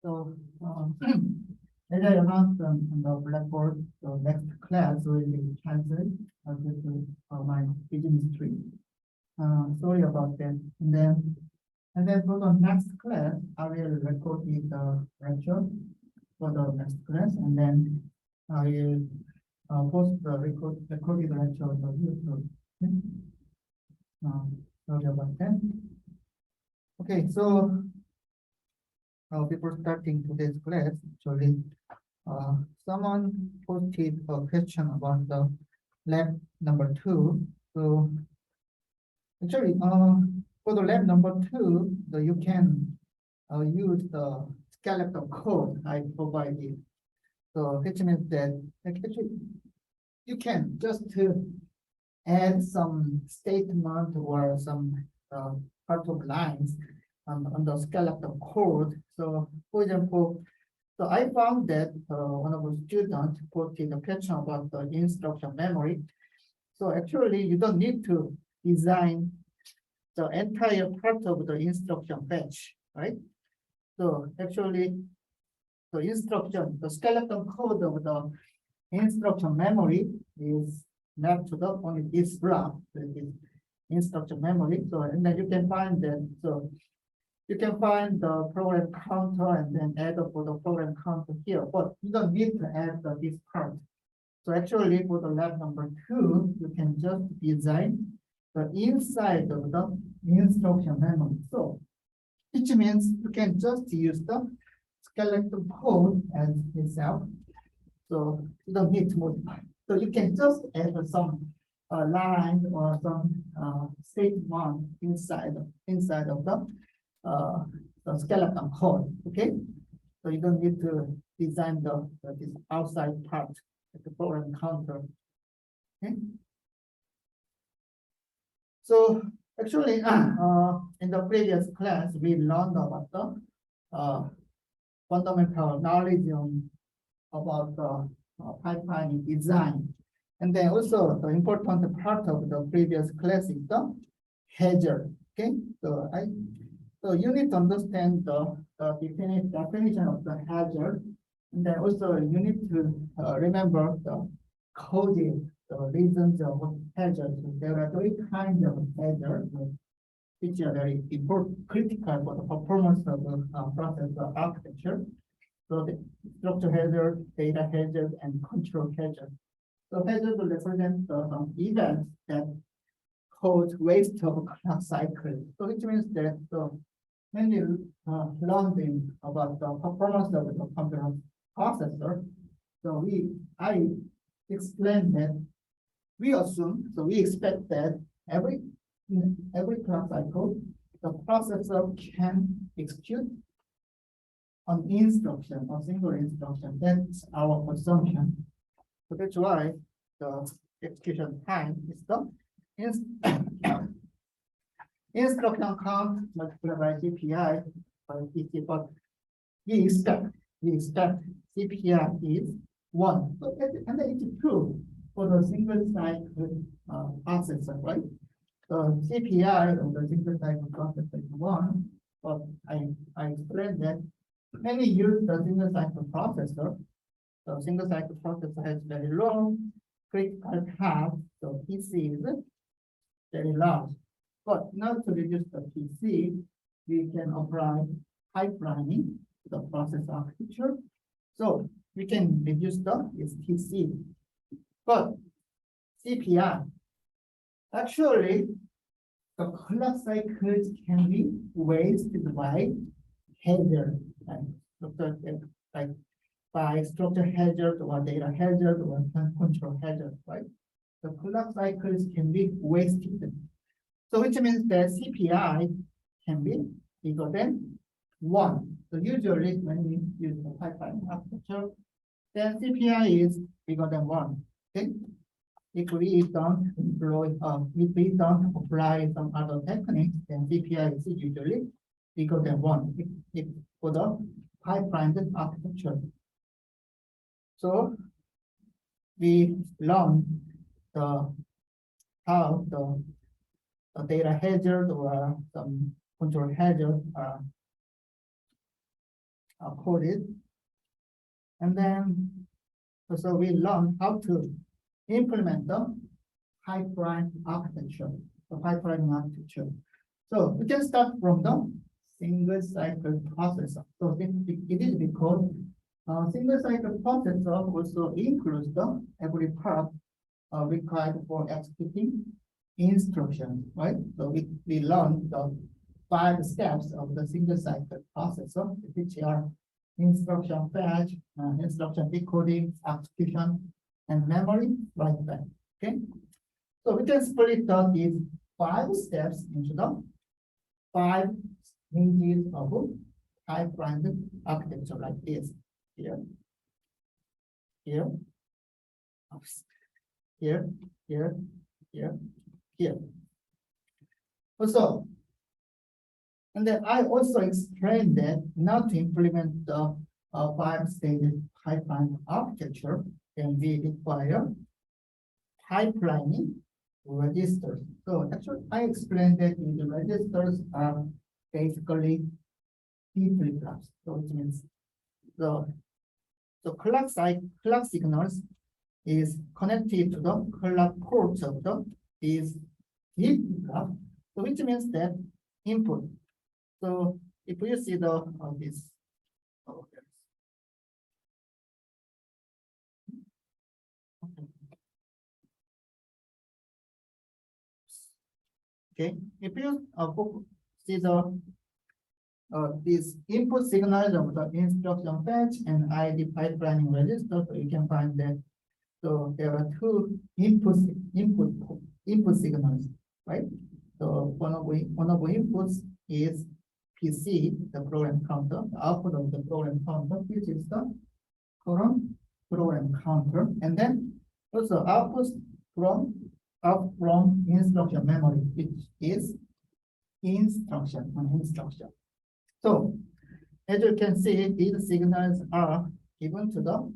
So, as I announced on the Blackboard, the next class will be translate due to my business trip. Sorry about that. And then for the next class, I will record the lecture for the next class, and then I will post the recorded lecture on the YouTube. Okay? Sorry about that. Okay, so before starting today's class, actually, someone posted a question about the lab number 2. So actually, for the lab number 2, you can use the skeletal code I provided. So which means that actually you can just add some statement or some part of lines on the skeletal code. So for example, so I found that one of the students posted a question about the instruction memory. So actually you don't need to design the entire part of the instruction batch, right? So actually the skeleton code of the instruction memory is mapped to the only this block, that is instruction memory. So and then you can find that. So you can find the program counter and then add for the program counter here, but you don't need to add this part. So actually for the lab number 2, you can just design the inside of the instruction memory. So which means you can just use the skeleton code as itself. So you don't need to modify. So you can just add some line or some statement inside of the skeleton code. Okay, so you don't need to design this outside part of the program counter. Okay, so actually in the previous class we learned about the fundamental knowledge about the pipeline design. And then also the important part of the previous class is the hazard. Okay, so you need to understand the definition of the hazard, and then also you need to remember the causes, the reasons of hazard. So there are 3 kinds of hazard, which are very important, critical for the performance of the processor architecture. So the structure hazard, data hazard, and control hazard. So hazard will represent some events that cause waste of clock cycle. So which means that when you learning about the performance of the computer processor, so I explained that we assume, so we expect that every clock cycle, the processor can execute an instruction, a single instruction. That's our assumption. So that's why the execution time is the instruction count multiplied by CPI by PC, but we expect CPI is 1. So and then it's true for the single cycle processor, right? The CPI of the single cycle processor is 1, but I explained that when we use the single cycle processor, the single cycle processor has very low critical path, so PC is very large. But now to reduce the PC, we can apply pipelining to the process architecture. So we can reduce the TC. But CPI, actually, the clock cycles can be wasted by hazard, like by structure hazard or data hazard or control hazard, right? The clock cycles can be wasted. So which means that CPI can be bigger than 1. So usually when we use the pipeline architecture, then CPI is bigger than 1. Okay. If we don't apply some other techniques, then CPI is usually bigger than 1 if for the pipeline architecture. So we learn how the data hazard or some control hazard are coded. And then, so we learn how to implement the pipeline architecture, the pipeline architecture. So we can start from the single cycle processor. So it is because single cycle processor also includes the every part required for executing instructions, right? So we learned the 5 steps of the single cycle processor, which are instruction fetch, instruction decoding, execution, and memory write back. Okay, so we can split these 5 steps into the 5 stages of pipeline architecture, like this. Here, here, here, here, here, here. Also, and then I also explained that not to implement the 5-stage pipeline architecture, then we require pipelining registers. So actually, I explained that the registers are basically flip-flops. So it means the clock signals is connected to the clock ports of the is flip-flop. So which means that input. So if you see the this, okay, if you see the these input signals of the instruction fetch and ID pipelining register, so you can find that. So there are 2 input signals, right? So one of the inputs is PC, the program counter, the output of the program counter, which is the current program counter, and then also outputs from instruction memory, which is instruction. So as you can see, these signals are given to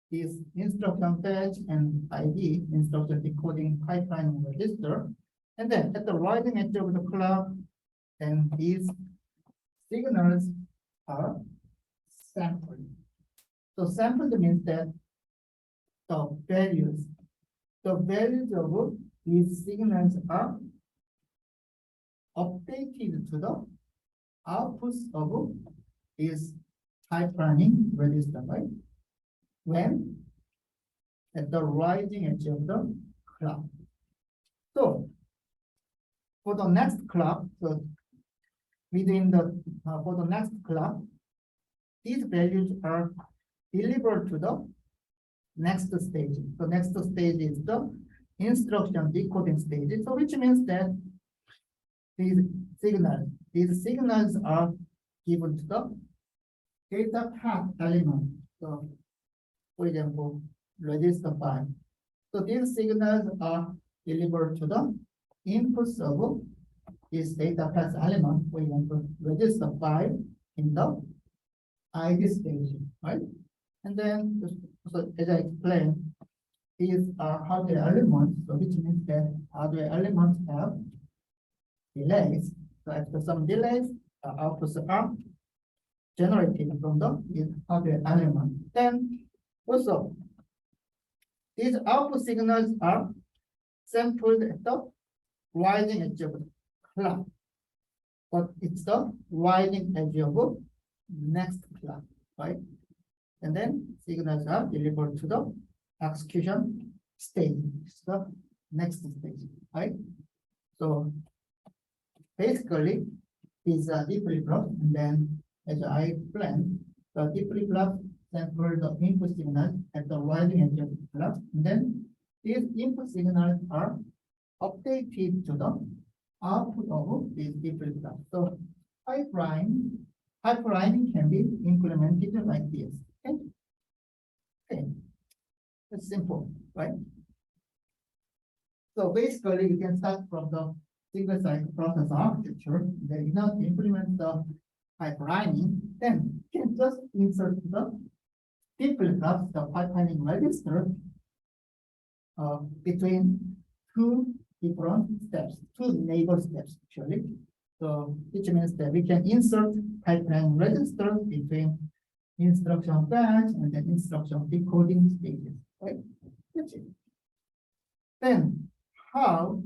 these instruction fetch and ID instruction decoding pipeline register, and then at the rising edge of the clock, then these signals are sampled. So sampled means that the values of these signals are updated to the outputs of this pipelining register, right? When at the rising edge of the clock. So for the next clock, so within the for the next clock, these values are delivered to the next stage. The next stage is the instruction decoding stage. So which means that these signals are given to the data path element. So for example, register 5. So these signals are delivered to the inputs of this data path element. For example, register 5 in the ID stage, right? And then, so as I explained, these are hardware elements, so which means that hardware elements have delays. So after some delays, outputs are generated from the hardware element. Then also, these output signals are sampled at the rising edge of the clock, but it's the rising edge of the next clock, right? And then signals are delivered to the execution stage, the next stage, right? So basically, these are deep flip-flop, and then as I explained, the deep flip-flop sample the input signals at the rising edge of the clock, and then these input signals are updated to the output of these deep flip-flop. So pipelining can be implemented like this. Okay, okay, it's simple, right? So basically, you can start from the single cycle process architecture. Then you know to implement the pipelining, then you can just insert the deep flip-flops, the pipelining register between 2 different steps, 2 neighbor steps actually. So which means that we can insert pipeline register between instruction fetch and then instruction decoding stages, right? That's it. Then how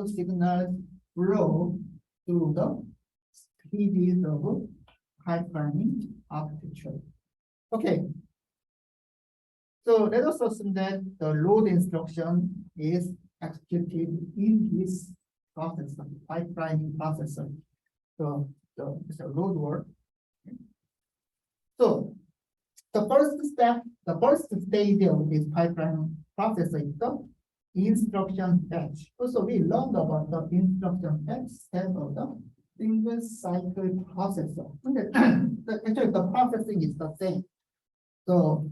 signals flow through the stages of pipelining architecture. Okay. So let us assume that the load instruction is executed in this processor, pipelining processor. So it's a load word. So the first step, the first stage of this pipeline processor is the instruction fetch. Also, we learned about the instruction fetch step of the single cycle processor. Actually, the processing is the same. So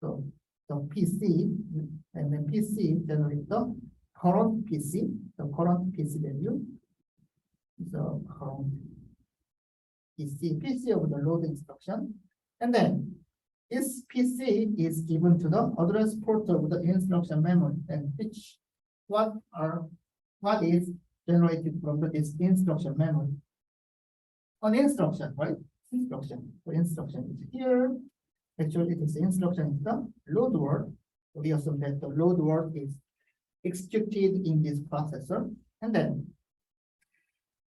the PC and the PC generate the current PC, value. The current PC of the load instruction, and then this PC is given to the address port of the instruction memory, and what is generated from this instruction memory. An instruction, right? Instruction. The instruction is here. Actually, this instruction is the load word. We assume that the load word is executed in this processor, and then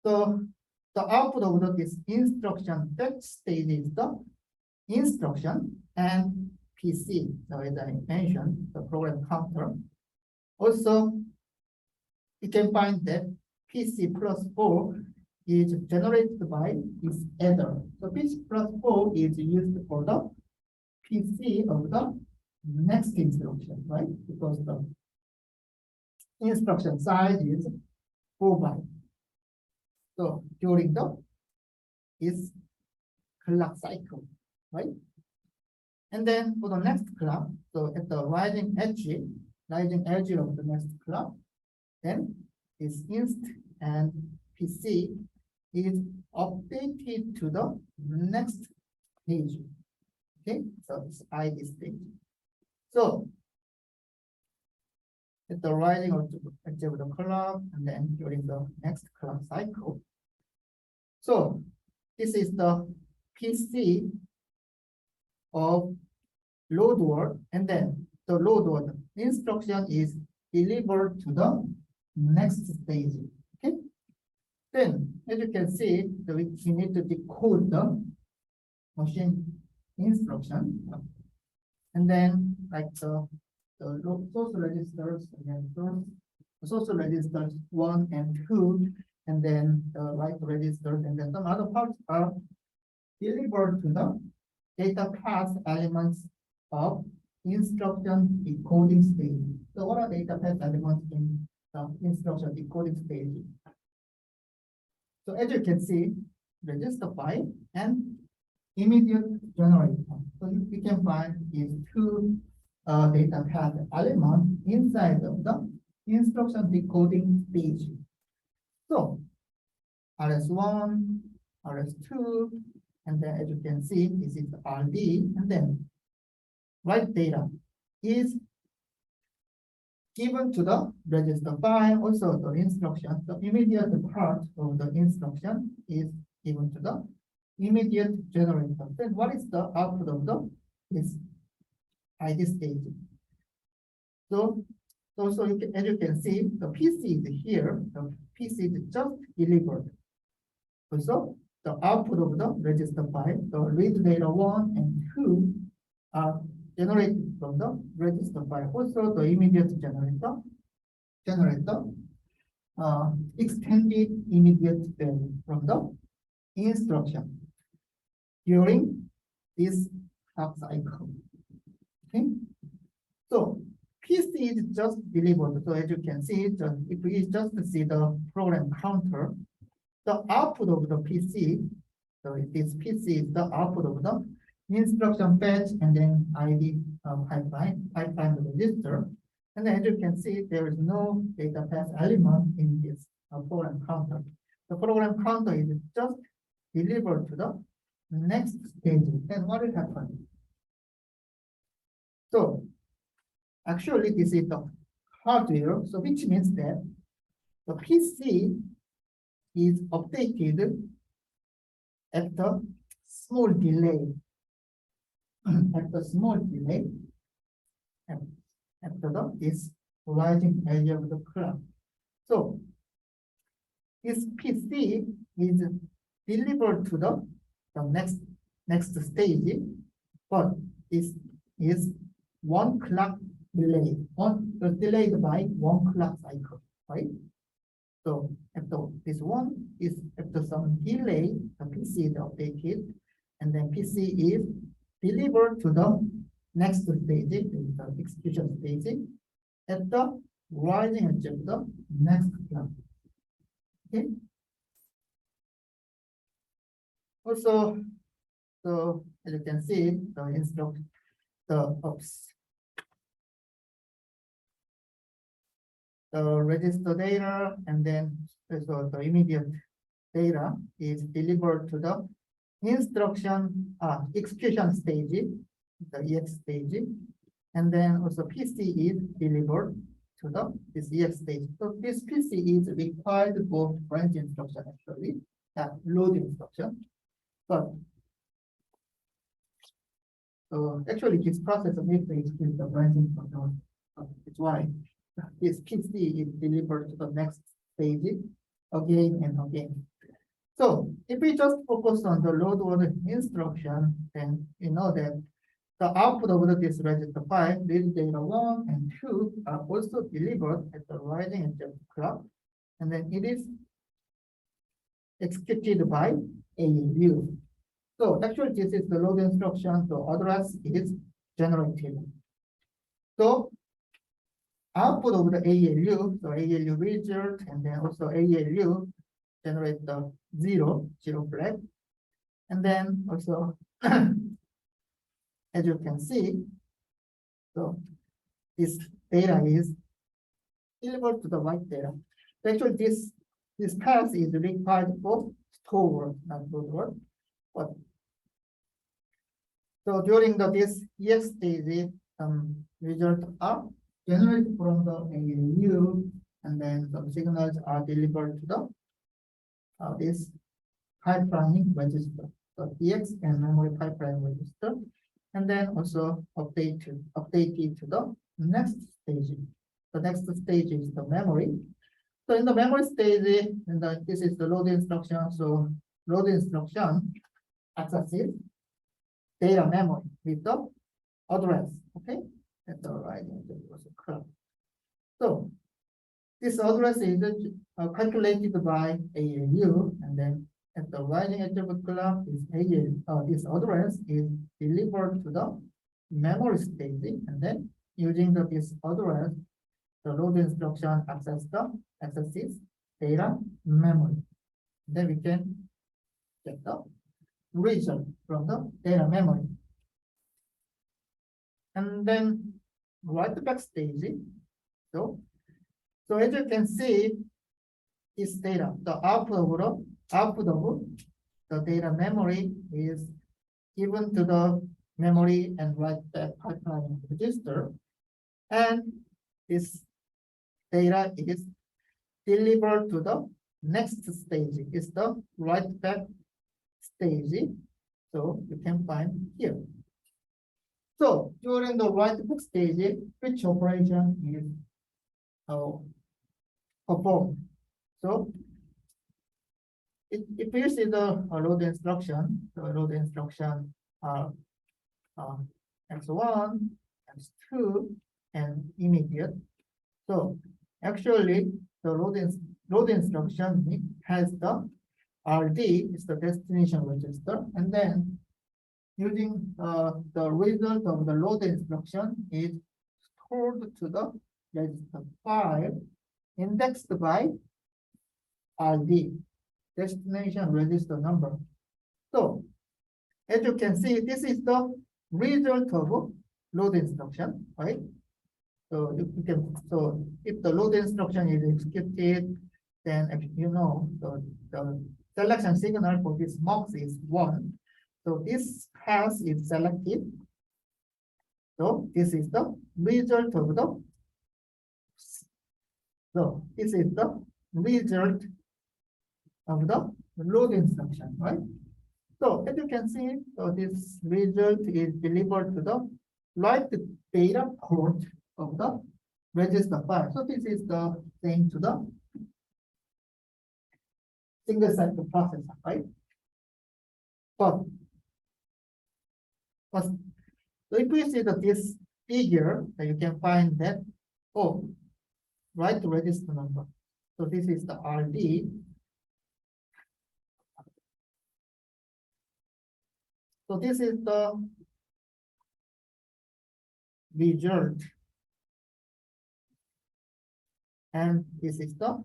the output of this instruction fetch stage is the instruction and PC. So as I mentioned, the program counter. Also, you can find that PC plus 4 is generated by this adder. So PC plus 4 is used for the PC of the next instruction, right? Because the instruction size is 4 bytes. So during this clock cycle, right? And then for the next clock, so at the rising edge of the next clock, then this inst and PC is updated to the next page. Okay, so it's ID stage. So at the rising edge of the clock, and then during the next clock cycle. So this is the PC of load word, and then the load word instruction is delivered to the next stage. Okay. Then, as you can see, we need to decode the machine instruction, and then like the source registers, again, source registers 1 and 2, and then the write registers, and then some other parts are delivered to the data path elements of instruction decoding stage. So what are data path elements in the instruction decoding stage? So as you can see, register file and immediate generator. So we can find these two data path elements inside of the instruction decoding stage. So RS1, RS2, and then as you can see, this is RD, and then write data is given to the register file. Also the instruction, the immediate part of the instruction is given to the immediate generator. Then what is the output of this ID stage? So as you can see, the PC is here, the PC is just delivered. Also, the output of the register file, the read data 1 and 2 are generated from the register file. Also, the immediate generator extended immediate value from the instruction during this clock cycle. Okay, so PC is just delivered. So as you can see, if we just see the program counter, the output of the PC, so this PC is the output of the instruction fetch and then ID pipeline register. And then as you can see, there is no data path element in this program counter. The program counter is just delivered to the next stage. And what will happen? So actually, this is the hardware, so which means that the PC is updated after small delay. at the small delay after this rising edge of the clock. So this PC is delivered to the next stage, but this is 1 clock delay, delayed by 1 clock cycle, right? So after this one is after some delay, the PC is updated, and then PC is delivered to the next stage, the execution stage, at the rising edge of the next clock. Okay. Also, so as you can see, the register data, and then so the immediate data is delivered to the instruction execution stage, the EX stage, and then also PC is delivered to this EX stage. So this PC is required for branch instruction actually, load instruction, but so actually this process of needs to execute the branch instruction. It's why this PC is delivered to the next stage again and again. So if we just focus on the load order instruction, then you know that the output of this register file, read data 1 and 2 are also delivered at the rising edge of the clock, and then it is executed by ALU. So actually this is the load instruction, so address is generated. So output of the ALU, so ALU result, and then also ALU generate the zero flag. And then also, as you can see, so this data is delivered to the right data. Actually, this path is required for store work, not load work. But so during this EX stage, results are generated from the ALU, and then some signals are delivered to the this pipelining register, so EX and memory pipeline register, and then also updated to the next stage. The next stage is the memory. So in the memory stage, this is the load instruction. So load instruction accesses data memory with the address, okay, at the right end. So this address is calculated by ALU, and then at the rising edge of the clock, this address is delivered to the memory stage, and then using this address, the load instruction accesses data memory. Then we can get the result from the data memory. And then write back stage. So as you can see, this data, the output of the data memory is given to the memory and write back pipeline register, and this data is delivered to the next stage. Is the write back stage. So you can find here. So during the write back stage, which operation is performed? So if you see the load instruction, the load instruction are X1, X2, and immediate. So actually, the load instruction has the RD, is the destination register, and then using the result of the load instruction is stored to the register file indexed by RD, destination register number. So as you can see, this is the result of load instruction, right? So if the load instruction is executed, then you know the selection signal for this MUX is 1. So this path is selected. So this is the result of the. So this is the result of the load instruction, right? So as you can see, so this result is delivered to the right data port of the register file. So this is the thing to the single cycle processor, right? But so if we see that this figure, you can find that, oh, right register number. So this is the RD. So this is the result. And this is the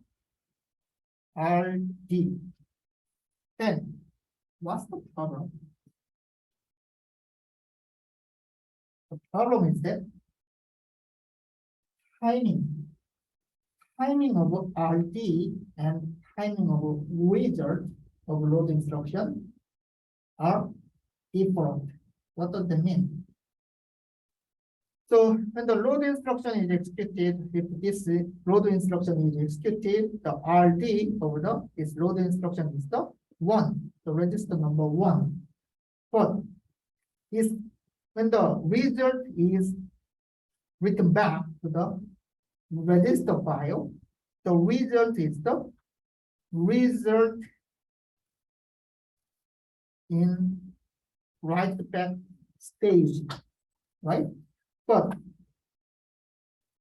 RD. Then what's the problem? The problem is that timing of RD and timing of result of load instruction are different. What does that mean? So when the load instruction is executed, if this load instruction is executed, the RD of this load instruction is the 1, the register number 1. But when the result is written back to the register file, the result is the result in write back stage, right? But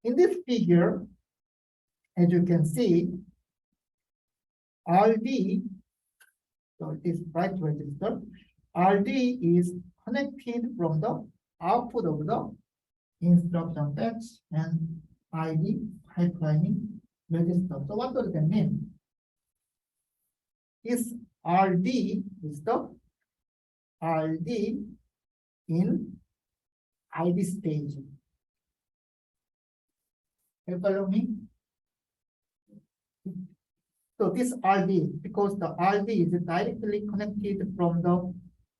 in this figure, as you can see, RD, so it is write register, RD is connected from the output of the instruction fetch and ID pipelining register. So what does that mean? This RD is the RD in ID stage. You follow me? So this RD, because the RD is directly connected from the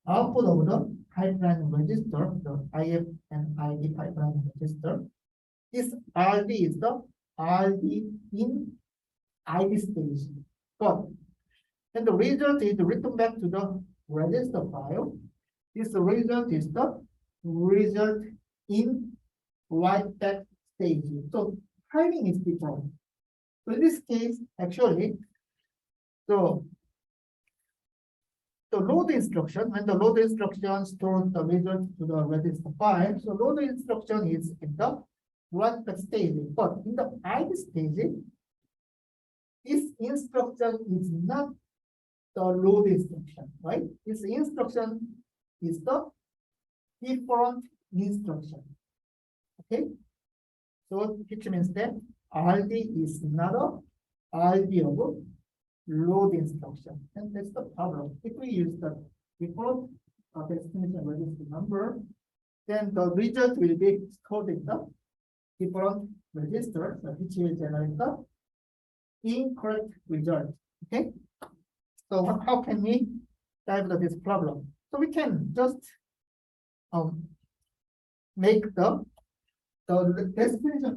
output of the pipeline register, the IF and ID pipeline register. This RD is the RD in ID stage. But when the result is written back to the register file, this result is the result in write back stage. So timing is different. So in this case, actually, so the load instruction, when the load instruction stores the result to the register file, so load instruction is in the write back stage. But in the ID stage, this instruction is not the load instruction, right? This instruction is the different instruction. Okay, so which means that RD is not a RD of load instruction, and that's the problem. If we use the default destination register number, then the result will be stored in the different register, which will generate the incorrect result. Okay, so how can we dive into this problem? So we can just make the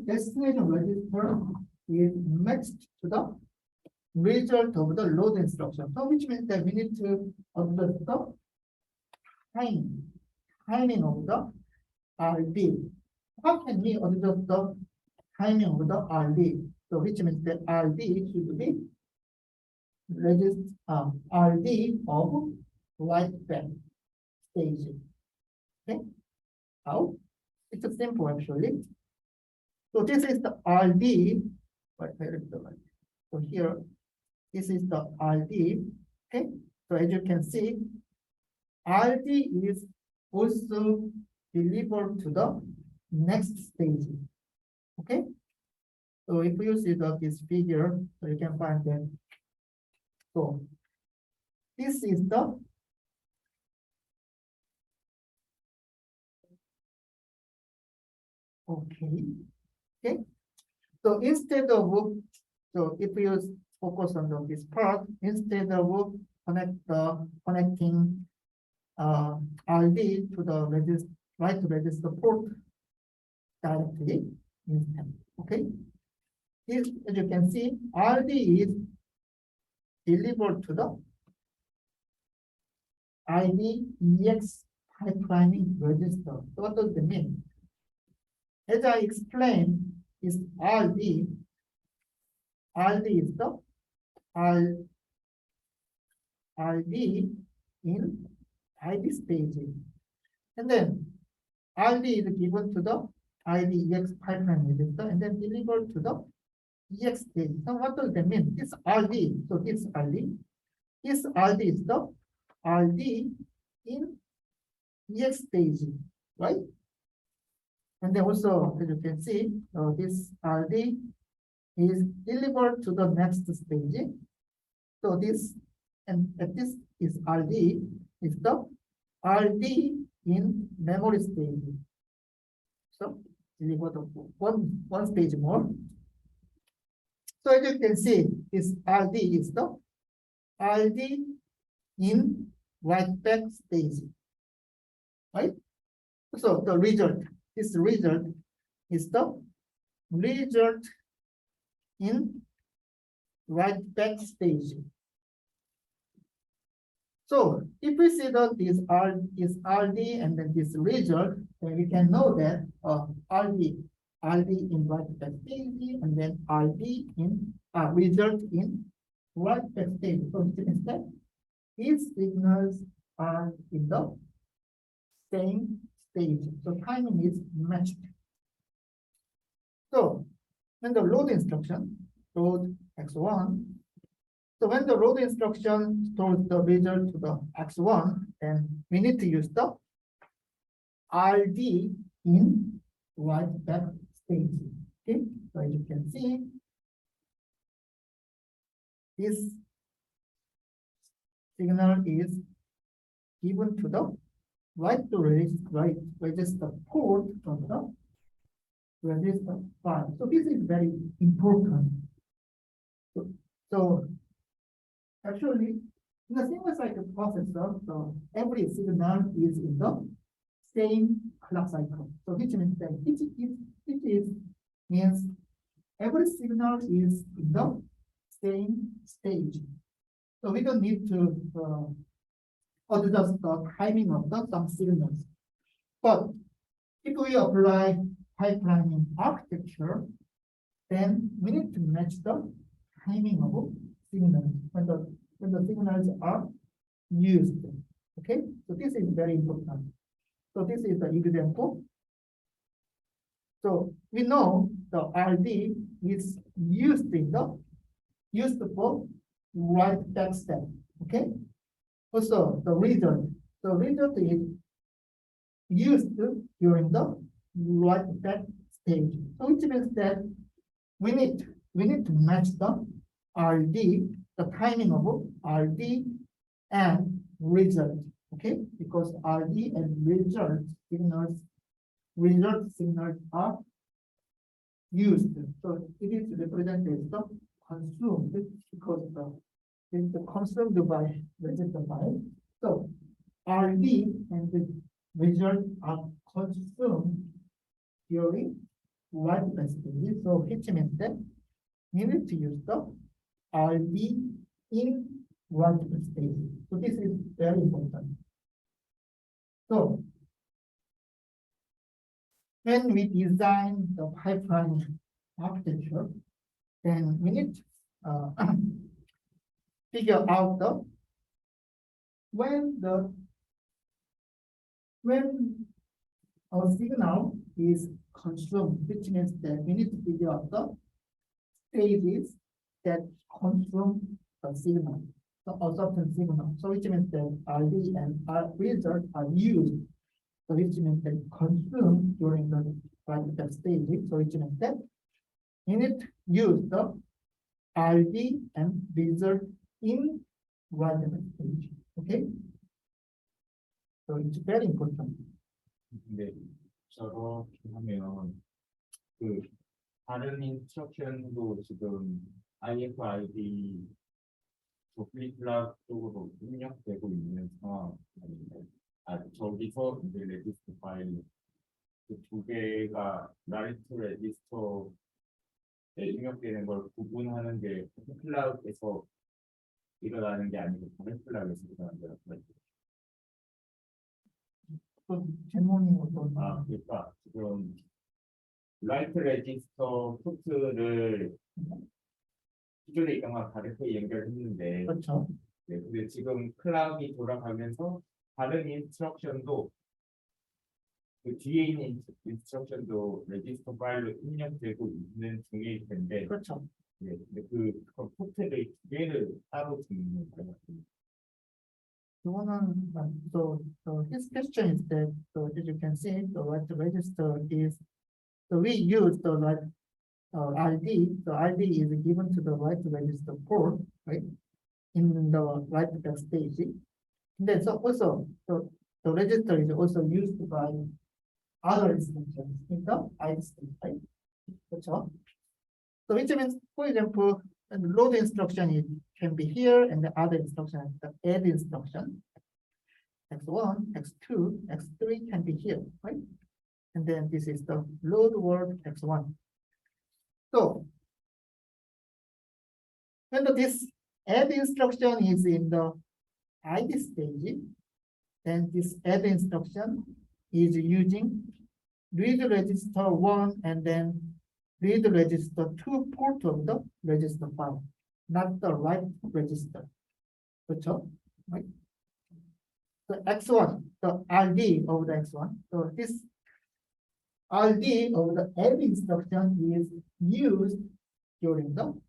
destination register is matched to the result of the load instruction. So which means that we need to observe the timing of the RD. How can we observe the timing of the RD? So which means that RD should be RD of write back stage. Okay, how? It's a simple actually. So this is the RD. So here, this is the RD. Okay, so as you can see, RD is also delivered to the next stage. Okay, so if you see this figure, so you can find that. So this is the okay. So instead of, so if you focus on this part, instead of connecting RD to the register, right register port directly instead. Okay. Here, as you can see, RD is delivered to the ID EX pipelining register. So what does it mean? As I explained, is RD is the RD in ID staging. And then RD is given to the ID EX pipeline register and then delivered to the EX stage. So what does that mean? This RD, so this RD is the RD in EX stage, right? And then also, as you can see, this RD is delivered to the next stage. So this, and this is RD, is the RD in memory stage. So deliver the one stage more. So as you can see, this RD is the RD in write back stage, right? So the result, this result is the result in write back stage. So if we see that this is RD and then this result, then we can know that RD in write back stage and then RD in result in write back stage. So it means that these signals are in the same stage. So timing is matched. So when the load instruction, load X1, so when the load instruction stores the result to the X1, then we need to use the RD in write back stage. Okay, so as you can see, this signal is given to the write to register port from the register file. So this is very important. So actually, in the single cycle processor, so every signal is in the same clock cycle. So which means that means every signal is in the same stage. So we don't need to adjust the timing of some signals. But if we apply pipelining architecture, then we need to match the timing of signals when the signals are used. Okay, so this is very important. So this is the example. So we know the RD is used for write back step. Okay. Also the result is used during the write back stage. So which means that we need to match the RD, the timing of RD and result. Okay, because RD and result signals are used. So it is represented as the consumed because it's consumed by register file. So RD and the result are consumed during write back stage. So which means that we need to use the RD in write back stage. So this is very important. So when we design the pipeline architecture, then we need to figure out the when our signal is consumed, which means that we need to figure out the stages that consume the signal, a certain signal. So which means that RD and R result are used. So which means that consume during the write back stage. So which means that you need to use the RD and result in write back stage. Okay. So it's very important. 네, 저렇게 하면 그 다른 인스트럭션도 지금 IFID 플립플랍 쪽으로 입력되고 있는 상황 아닌가요? 저기서 이제 레지스터 파일 그 두 개가 라이트 레지스터에 입력되는 걸 구분하는 게 플랍에서 일어나는 게 아니고 다른 플랍에서 일어난다는 거죠. 또 질문이 어떤? 그러니까 지금 라이트 레지스터 포트를 기존에 있던 거랑 다르게 연결했는데, 그렇죠. 네, 근데 지금 클락이 돌아가면서 다른 인스트럭션도 그 뒤에 있는 인스트럭션도 레지스터 파일로 입력되고 있는 중일 텐데, 그렇죠. 네, 근데 그 포트를 두 개를 따로 듣는 거예요. 그거는 so his question is that so as you can see the right register is so we use the right ID. The ID is given to the right register port, right? In the right backstage. And then so also the register is also used by other instructions in the ID state, right? 그렇죠? So which means, for example, the load instruction is, can be here, and the other instruction is the add instruction. X1, X2, X3 can be here, right? And then this is the load word X1. So when this add instruction is in the ID stage, then this add instruction is using read register 1 and then read register 2 port of the register file, not the write register. 그렇죠? Right? The X1, the RD of the X1. So this RD of the add instruction is used during the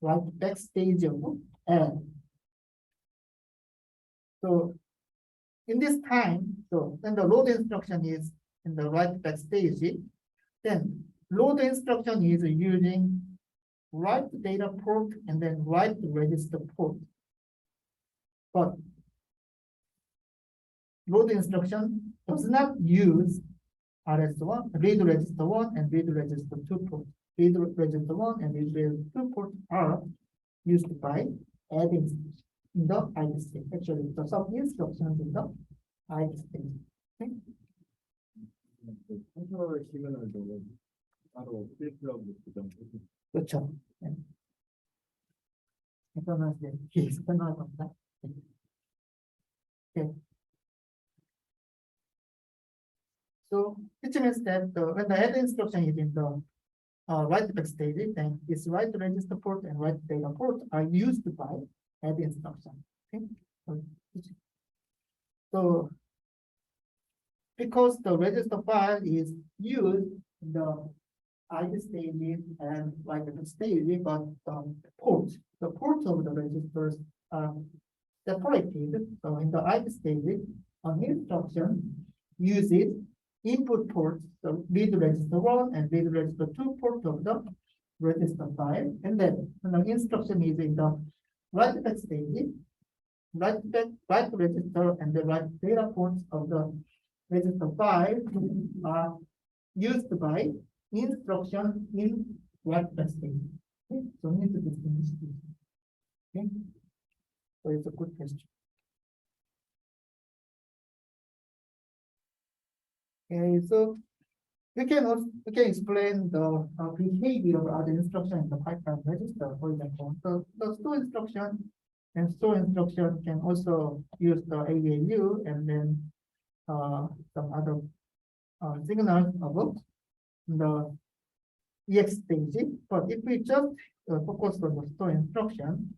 write back stage of add. So in this time, so when the load instruction is in the write back stage, then load instruction is using write data port and then write register port. But load instruction does not use RS1, read register 1 and read register 2 port. Read register 1 and read register 2 port are used by adding in the ID state. Actually, the some instructions in the ID state. Okay? 컨트롤 시그널도 따로 필플러그로 고정해서 그렇죠. 네. 이거는 이제 계속 설명할 겁니다. Okay. So which means that when the add instruction is in the write back stage, then this write register port and write data port are used by add instruction. Okay. So because the register file is used in the ID stage and write back stage, but the ports of the registers are separated. So in the ID stage, an instruction uses input ports, so read register 1 and read register 2 port of the register file. And then when the instruction is in the write back stage, write register and the write data ports of the register file are used by instruction in write back stage. Okay? So we need to distinguish this. Okay? So it's a good question. Okay, so we can explain the behavior of other instruction in the pipeline register. For example, the store instruction and store instruction can also use the AAU and then some other signals about the EX stage. But if we just focus on the store instruction,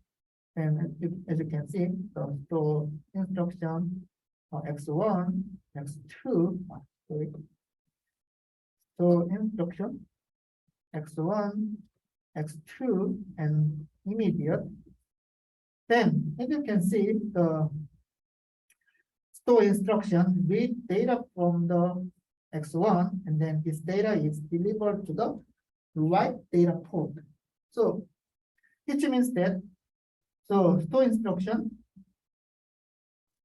and as you can see, the store instruction X1, X2. So instruction X1, X2, and immediate. Then, as you can see, the store instruction read data from the X1, and then this data is delivered to the write data port. So, which means that store instruction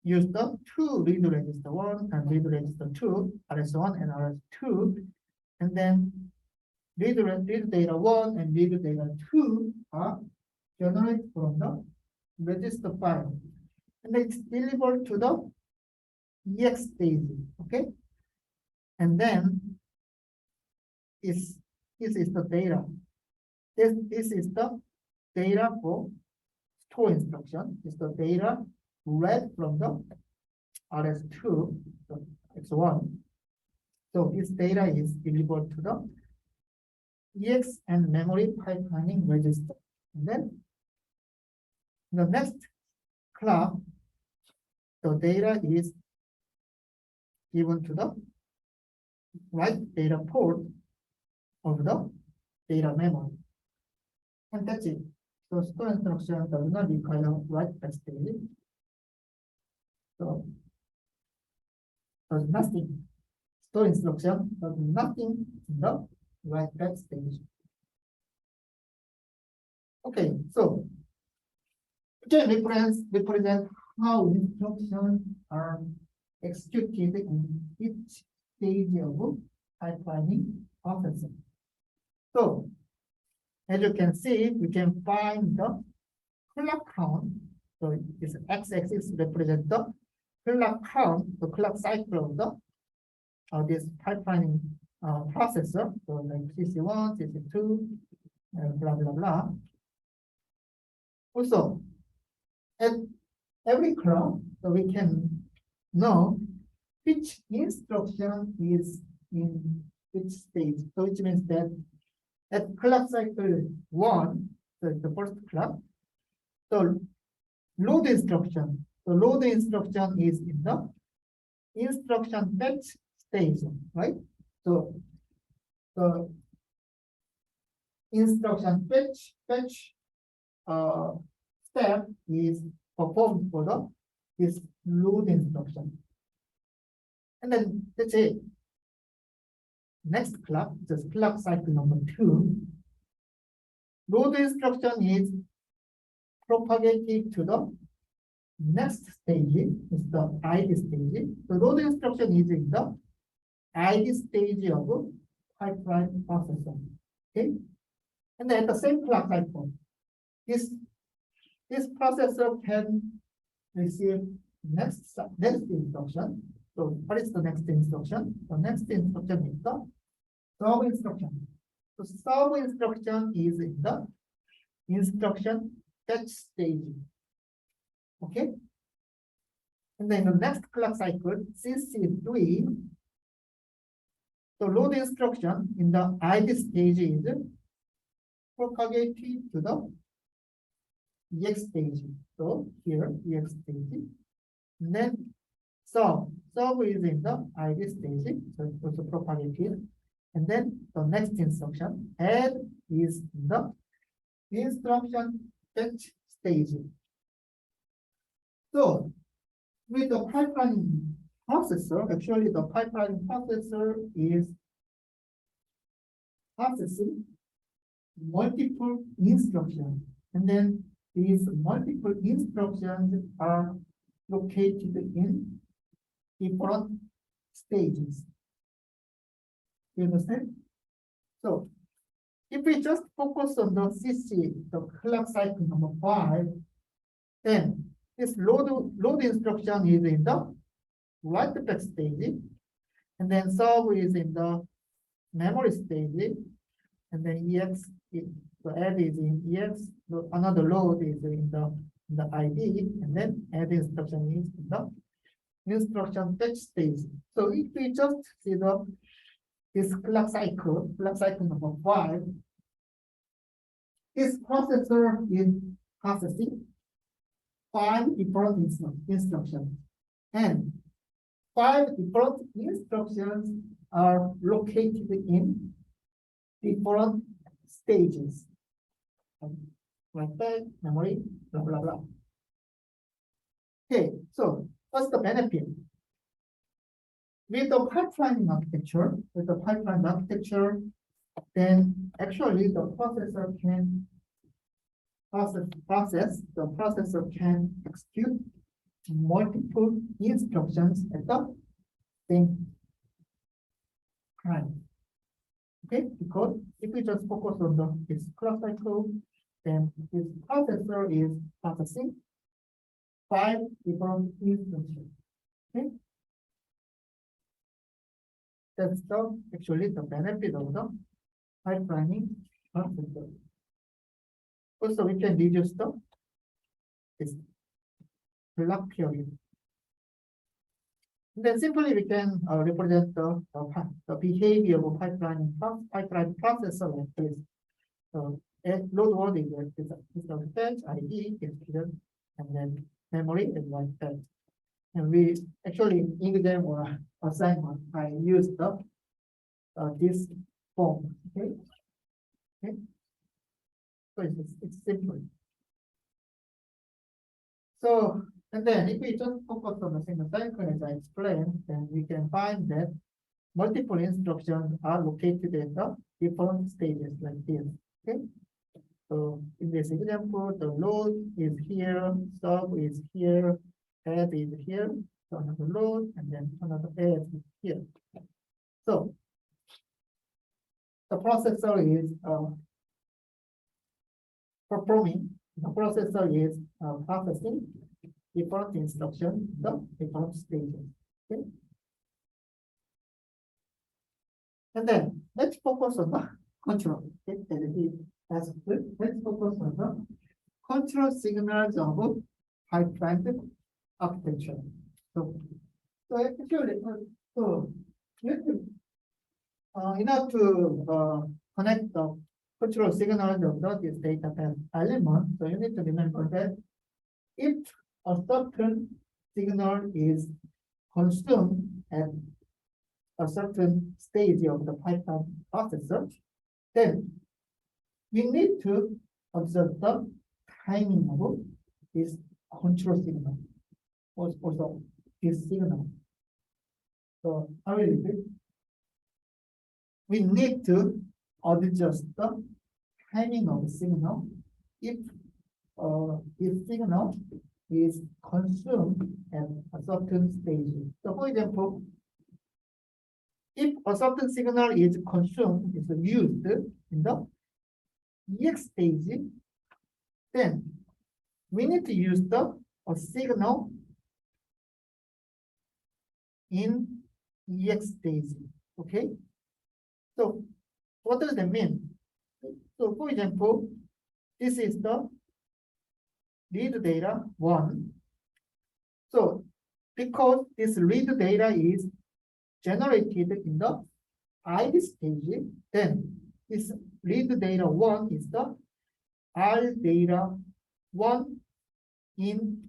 use the two read register 1 and read register 2, RS1 and RS2, and then read data 1 and read data 2 are generated from the register file, and it's delivered to the EX stage. Okay, and then this is the data. This is the data for store instruction. It's the data read from the RS2, so X1. So this data is delivered to the EX and memory pipelining register. And then the next clock, the data is given to the write data port of the data memory. And that's it. So store instruction does not require write backstage. So does nothing. Store instruction does nothing in the write backstage. Okay, so we can represent how instructions are executed in each stage of pipelining processing. So as you can see, we can find the clock count. So this x-axis represents the clock count, the clock cycle of this pipelining processor. So like CC1, CC2, blah blah blah. Also, at every clock, so we can know which instruction is in which stage. So which means that at clock cycle 1, so the first clock, so load instruction. So load instruction is in the instruction fetch stage, right? So the instruction fetch step is performed for this load instruction. And then let's say next clock, this clock cycle number 2, load instruction is propagated to the next stage, is the ID stage. The load instruction is in the ID stage of pipeline processor. Okay, and then at the same clock cycle, this processor can receive next instruction. So what is the next instruction? The next instruction is the sub instruction. So sub instruction is in the instruction fetch stage. Okay. And then the next clock cycle, CC3, the load instruction in the ID stage is propagated to the EX stage. So here, EX stage. And then sub is in the ID stage, so it's also propagated. And then the next instruction, add, is in the instruction fetch stage. So with the pipeline processor, actually the pipeline processor is processing multiple instructions, and then these multiple instructions are located in different stages. You understand? So if we just focus on the CC, the clock cycle number 5, then this load instruction is in the write back stage, and then sub is in the memory stage, and then EX, the add is in EX, another load is in the ID, and then add instruction is in the instruction fetch stage. So if we just see this clock cycle number 5, this processor is processing 5 different instructions, and 5 different instructions are located in different stages, like that, memory, blah blah blah. Okay, so what's the benefit? With the pipeline architecture, then actually the processor can execute multiple instructions at the same time. Okay, because if we just focus on this clock cycle, then this processor is processing 5 different instructions. Okay, that's actually the benefit of the pipelining processor. Also, we can reduce this clock period. Then simply we can represent the behavior of pipeline processor like this. So load word is the fetch ID is here, and then memory is like that. And we actually in exam or assignment I use the this form. Okay. Okay. So it's simple. So, and then if we just focus on the single cycle as I explained, then we can find that multiple instructions are located in the different stages like this. Okay. So in this example, the load is here, sub is here, add is here, so another load, and then another add is here. So the processor is performing, the processor is processing different instructions, the different stages. Okay. And then let's focus on the control. Okay. Let's focus on the control signals of pipeline architecture. So actually, so in order to connect the control signals of this data path element, so you need to remember that if a certain signal is consumed at a certain stage of the pipeline processor, then we need to observe the timing of this control signal, also this signal. So I will repeat. We need to adjust the timing of the signal if signal is consumed at a certain stage. So for example, if a certain signal is consumed, is used in the EX stage, then we need to use a signal in EX stage. Okay. So what does that mean? So for example, this is the read data 1. So because this read data is generated in the ID stage, then this read data 1 is the R data 1 in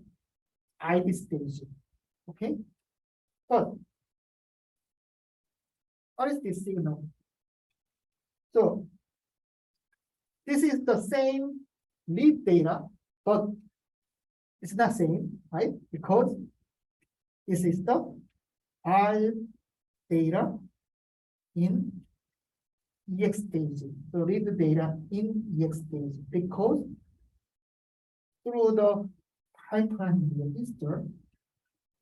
ID stage. Okay. But what is this signal? So this is the same read data, but it's not same, right? Because this is the R data in EX stage. So read the data in EX stage because through the pipeline register,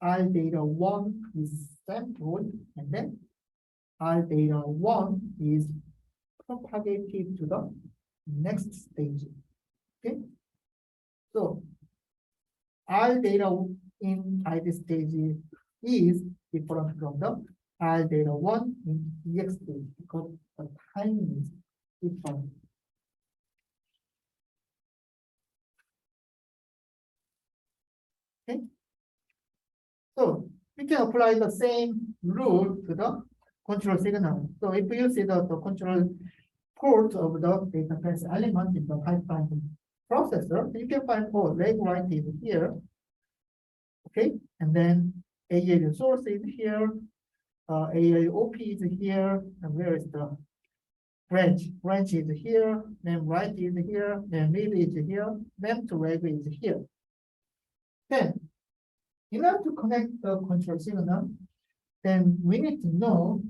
R data 1 is sampled and then R data 1 is propagated to the next stage. Okay. So R data in ID stage is different from the R data 1 in EX stage because the timing is different. Okay. So we can apply the same rule to the control signal. So if you see the control port of the data path element in the pipeline processor, you can find leg right is here. Okay, and then ALU source is here, ALOP is here, and where is the branch? Branch is here, then right is here, then read is here, then to reg is here. Then, in order to connect the control signal, then we need to know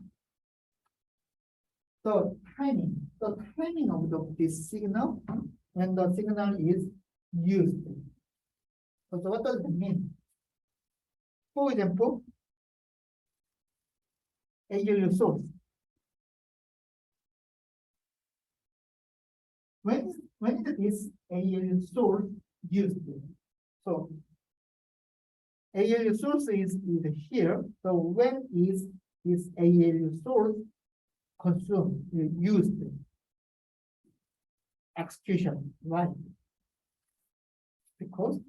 the timing of this signal when the signal is used. So what does it mean? For example, ALU source. When is ALU source used? So ALU source is here. So when is this ALU source consumed, used? Execution, right? Because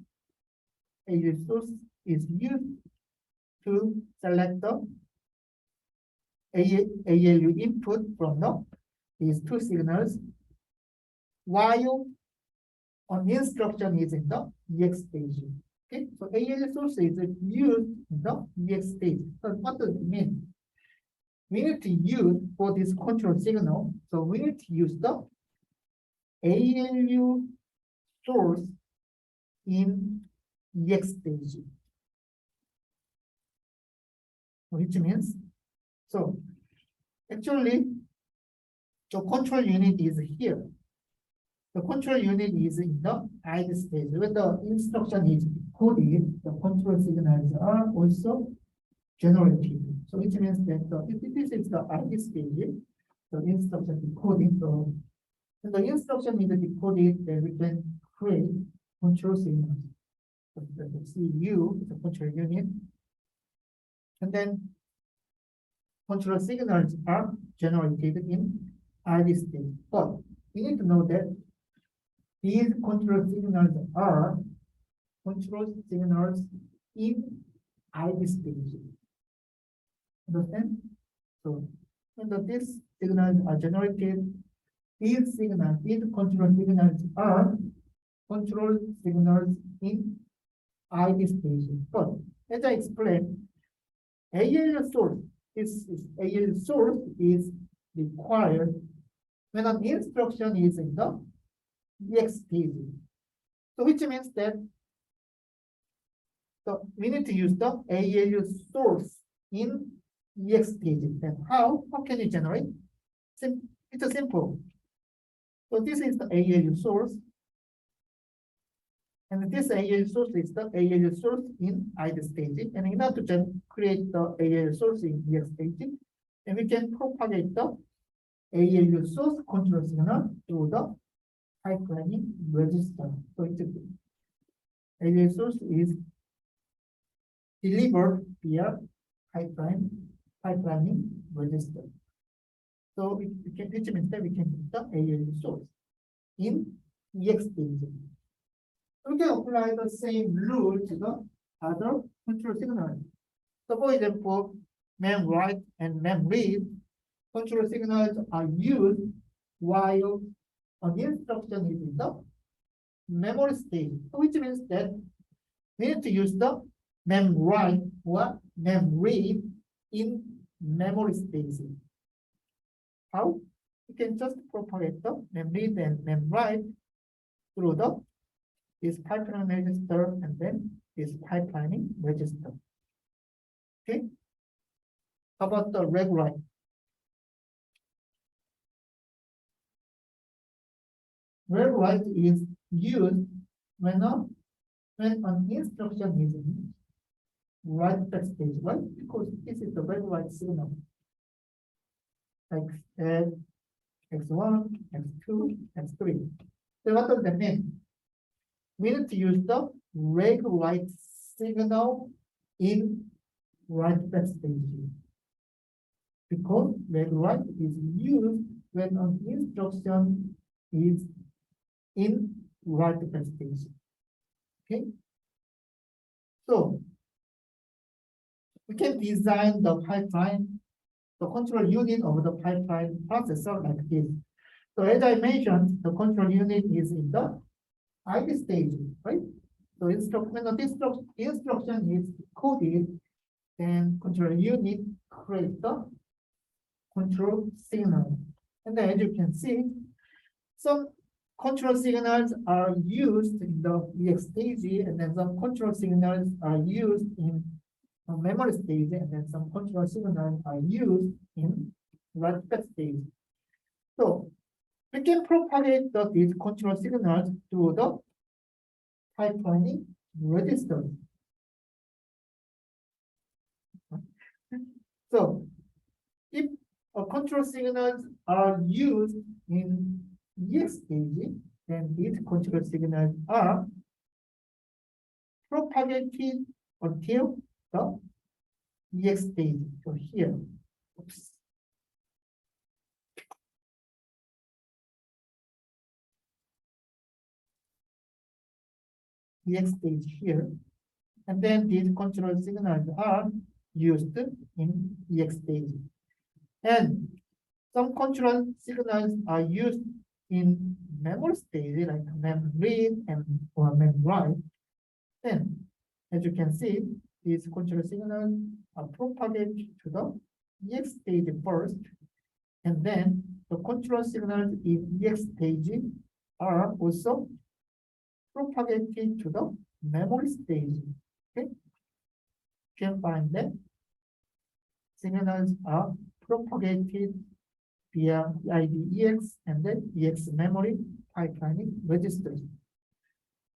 ALU source is used to select the ALU input from these two signals, while on instruction is in the EX stage. Okay, so ALU source is used in the EX stage. So what does it mean? We need to use for this control signal. So we need to use the ALU source in EX stage, which means, so actually the control unit is here. The control unit is in the ID stage. When the instruction is coded, the control signals are also generated. So which means that if this is the ID stage, the instruction decoding. So when the instruction is decoded, then we can create control signals. So the CU is the control unit. And then control signals are generated in ID stage. But we need to know that these control signals are control signals in ID stage. Understand? So when these signals are generated, these control signals are control signals in ID stage. But as I explained, ALU source is required when an instruction is in the EX stage. So which means that we need to use the ALU source in EX stage. Then how can you generate? It's simple. So this is the ALU source. And this ALU source is the ALU source in ID stage. And in order to create the ALU source in EX stage, and we can propagate the ALU source control signal through the pipelining register. So it's ALU source is delivered via pipelining register. So which means that we can use the ALU source in EX stage. We can apply the same rule to the other control signals. So for example, mem write and mem read control signals are used while an instruction is in the memory stage, which means that we need to use the mem write or mem read in memory stage. How? You can just propagate the mem read and mem write through this pipeline register and then this pipelining register. Okay. How about the reg write? Reg write is used when an instruction is in write back stage, right? Because this is the reg write signal. Like X1, X2, X3. So what does that mean? We need to use the reg write signal in write back stage. Because reg write is used when an instruction is in write back stage. Okay. So we can design the pipeline, the control unit of the pipeline processor like this. So as I mentioned, the control unit is in the ID stage, right? So when the instruction is coded, then control unit creates the control signal. And then as you can see, some control signals are used in the EX stage, and then some control signals are used in memory stage, and then some control signals are used in write back stage. So we can propagate these control signals to the pipelining register. So if control signals are used in EX stage, then these control signals are propagated until the EX stage. So here, oops. EX stage here, and then these control signals are used in EX stage. And some control signals are used in memory stage, like mem read and or mem write. Then, as you can see, these control signals are propagated to the EX stage first, and then the control signals in EX stage are also propagated to the memory stage. Okay, you can find that signals are propagated via IDEX and then EX memory pipelining registers.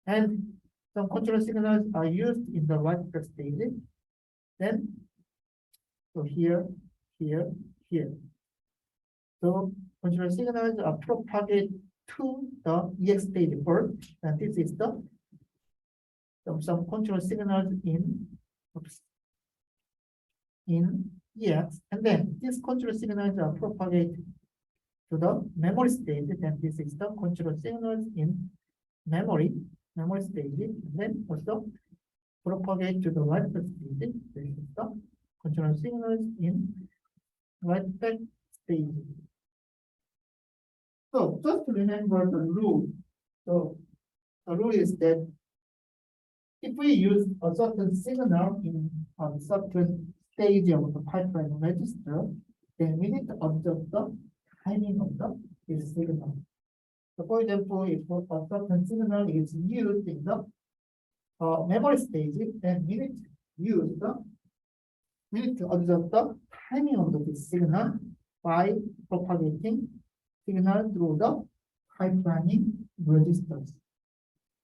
And some control signals are used in the write back stage. Then, so here, here, here. So control signals are propagated to the EX stage first, and this is the some control signals in EX, and then these control signals are propagated to the memory stage, and this is the control signals in memory stage, and then also propagate to the write back stage. This is the control signals in write back stage. So just to remember the rule. So the rule is that if we use a certain signal in a certain stage of the pipeline register, then we need to observe the timing of this signal. So for example, if a certain signal is used in the memory stage, then we need to observe the timing of this signal by propagating signal through the pipelining registers.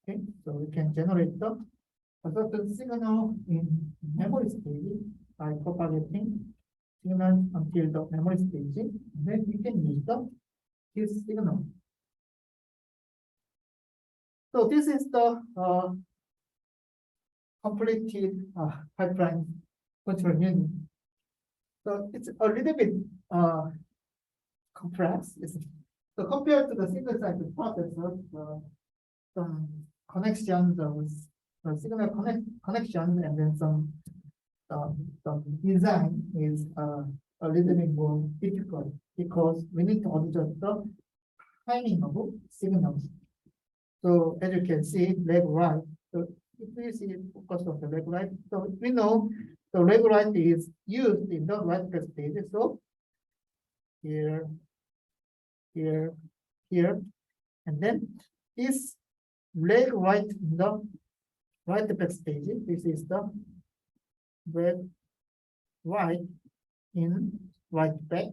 Okay, so we can generate a certain signal in memory stage by propagating signal until the memory stage, and then we can use this signal. So this is the completed pipeline control unit. So it's a little bit complex. So compared to the single cycle processor, some connections, signal connections, and then some design is a little bit more difficult because we need to adjust the timing of signals. So as you can see, leg right. So if we see focus of the leg right, so we know the leg right is used in the write back stage. So here, here, here, and then this leg right in the write back stage. This is the red right in write back.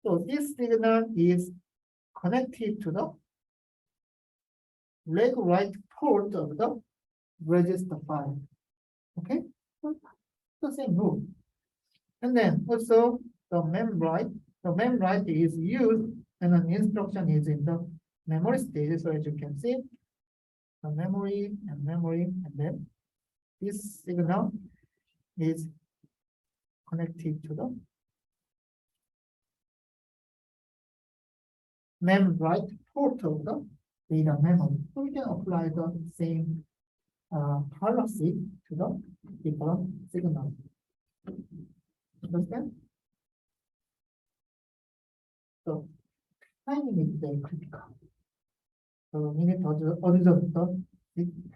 So this signal is connected to the leg right port of the register file. Okay, the same rule. And then also the mem write. The mem write is used and an instruction is in the memory stage. So as you can see, the memory, and then this signal is connected to the mem write port of the data memory. So we can apply the same policy to the different signals. Understand? So timing is very critical. So we need to observe the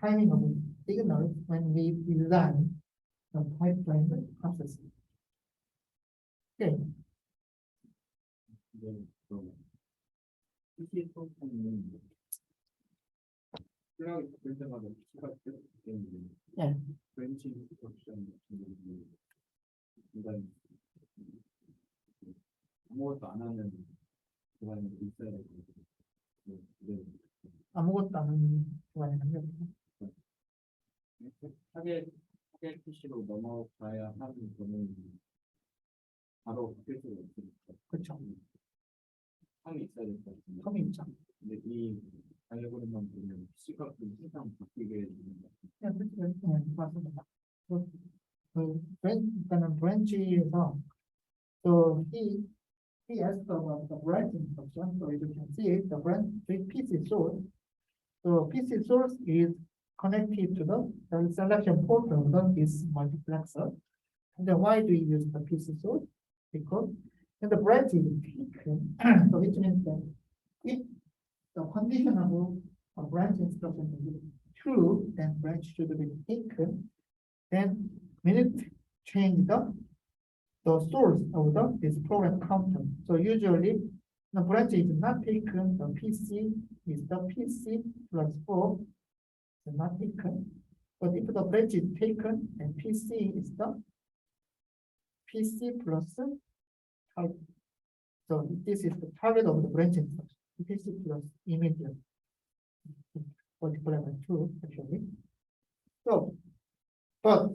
timing of the signals when we design the pipeline process. Okay. 클라우드 볼 때마다 추가 되기 때문에 네. 브랜치 인스트럭션 같은 경우는 일단 아무것도 안 하는 기반이 있어야 되고 아무것도 안 하는 기반이 생겼죠. 타겟 PC로 넘어가야 하는 거는 바로 바뀔 수가 없으니까 그렇죠. 텀이 있어야 될 것 같은데 텀이 있죠. 근데 이 다이어그램만 보면 PC가 항상 바뀌게 되는 것 같아요. 네, 맞습니다. branch에서 so he asked about the branch instruction. So as you can see, the branch PC source. So PC source is connected to the selection port of this multiplexer. And then why do we use the PC source? Because when the branch is taken, so which means that if the condition of a branch instruction is true, then branch should be taken. Then we need to change the source of this program counter. So usually the branch is not taken, the PC is the PC plus 4 is not taken. But if the branch is taken, then PC is the PC plus 5. So this is the target of the branch instruction. PC plus immediate multiplied by 2 actually. So, but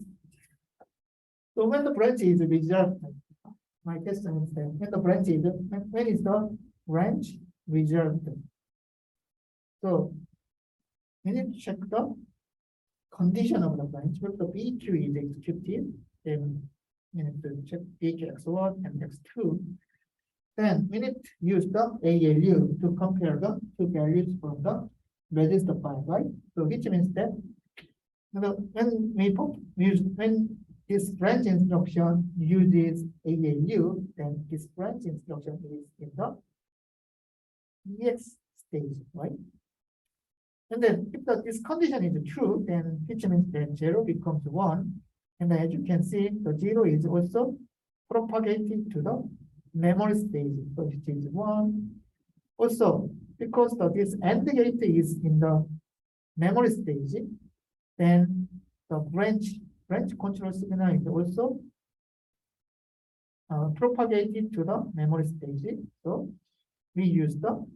so when the branch is reserved, my question is that when the branch is when is the branch reserved? So we need to check the condition of the branch. If the BQ is executed, then we need to check BQ x1 and x2. Then we need to use the ALU to compare the two values from the register file, right? So which means that when this branch instruction uses ALU, then this branch instruction is in the EX stage, right? And then if this condition is true, then which means that 0 becomes 1. And then as you can see, the 0 is also propagated to the memory stage, so which is 1. Also, because this AND gate is in the memory stage, then the branch control signal is also propagated to the memory stage. So we use the